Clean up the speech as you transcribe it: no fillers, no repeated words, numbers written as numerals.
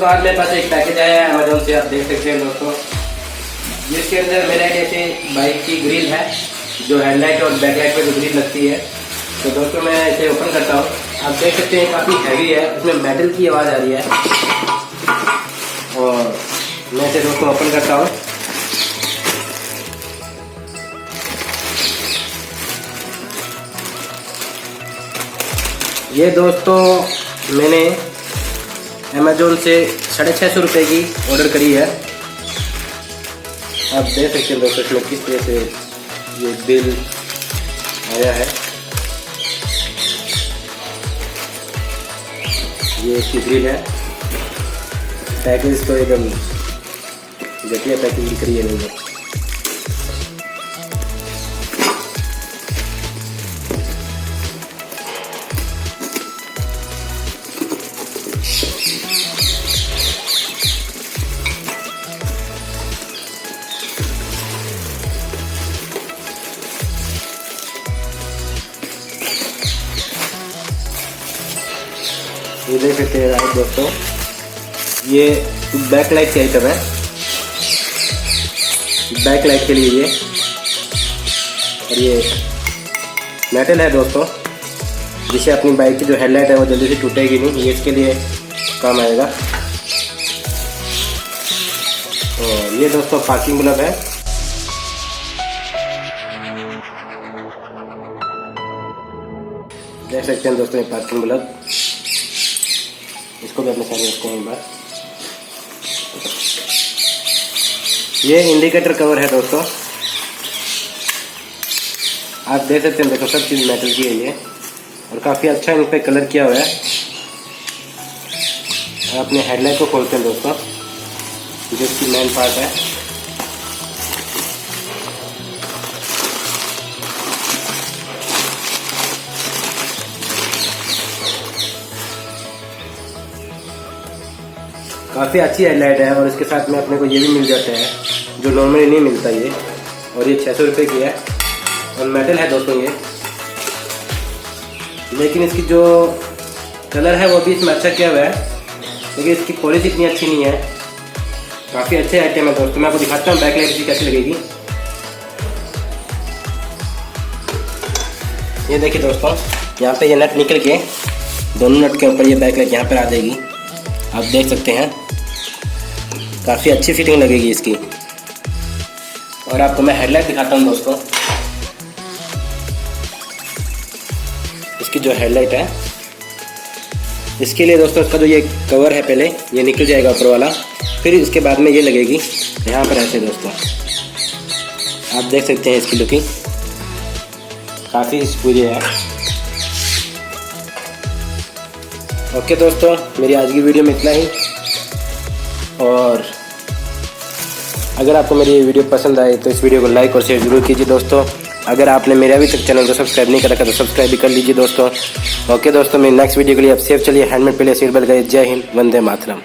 दोस्तों आज मेरे पास एक पैकेज आया है अमेजोन से, आप देख सकते हैं दोस्तों, जिसके अंदर मेरा जैसे बाइक की ग्रिल है, जो हेडलाइट और बैकलाइट पे जो ग्रिल लगती है। तो दोस्तों मैं इसे ओपन करता हूँ, आप देख सकते हैं काफ़ी हैवी है, इसमें मेटल की आवाज़ आ रही है। और मैं इसे दोस्तों ओपन करता हूँ। ये दोस्तों मैंने अमेजोन से 650 रुपये की ऑर्डर करी है। आप देख सकते हैं दोस्तों इसमें किस तरह से ये बिल आया है। ये इसकी ग्रिल है। पैकेज तो एकदम घटिया पैकेज दिख रही है मुझे। ये देख सकते हैं दोस्तों, ये बैक लाइट की आइटम है, बैक लाइट के लिए ये, और ये मेटल है दोस्तों, जिससे अपनी बाइक की जो हेडलाइट है वो जल्दी से टूटेगी नहीं, ये इसके लिए काम आएगा। और ये दोस्तों पार्किंग बल्ब है। देख सकते हैं दोस्तों ये पार्किंग बल्ब, इसको भी अपने साथ रखते हैं एक बार। ये इंडिकेटर कवर है दोस्तों, आप देख सकते हैं देखो सब चीज़ मेटल की है ये, और काफ़ी अच्छा इन पर कलर किया हुआ है। अपने हेडलाइट को खोलते हैं दोस्तों, जो इसकी मेन पार्ट है। काफ़ी अच्छी हेडलाइट है, और इसके साथ में अपने को ये भी मिल जाता है जो नॉर्मली नहीं मिलता ये, और ये 600 रुपये की है, और मेटल है दोस्तों ये। लेकिन इसकी जो कलर है वो भी इसमें अच्छा किया हुआ है, लेकिन इसकी पॉलिश इतनी अच्छी नहीं है। काफ़ी अच्छे आइटम है दोस्तों, मैं आपको दिखाता हूँ बैक लाइट इसकी कैसी लगेगी। ये देखिए दोस्तों, यहाँ पे ये नट निकल के दोनों नट के ऊपर ये बैक लाइट यहाँ पर आ जाएगी, आप देख सकते हैं। काफ़ी अच्छी फिटिंग लगेगी इसकी। और आपको मैं हेडलाइट दिखाता हूँ दोस्तों, इसकी जो हेडलाइट है, इसके लिए दोस्तों इसका जो ये कवर है पहले ये निकल जाएगा ऊपर वाला, फिर इसके बाद में ये लगेगी यहाँ पर ऐसे दोस्तों। आप देख सकते हैं इसकी लुकिंग काफ़ी पूरी है। ओके दोस्तों, मेरी आज की वीडियो में इतना ही। और अगर आपको मेरी वीडियो पसंद आए तो इस वीडियो को लाइक और शेयर जरूर कीजिए दोस्तों। अगर आपने मेरे अभी तक चैनल को सब्सक्राइब नहीं कर रखा तो सब्सक्राइब भी कर लीजिए दोस्तों। ओके दोस्तों, मेरी नेक्स्ट वीडियो के लिए आप सेफ चलिए, हेलमेट पहले सीट बेल्ट लगाइए। जय हिंद, वंदे मातरम।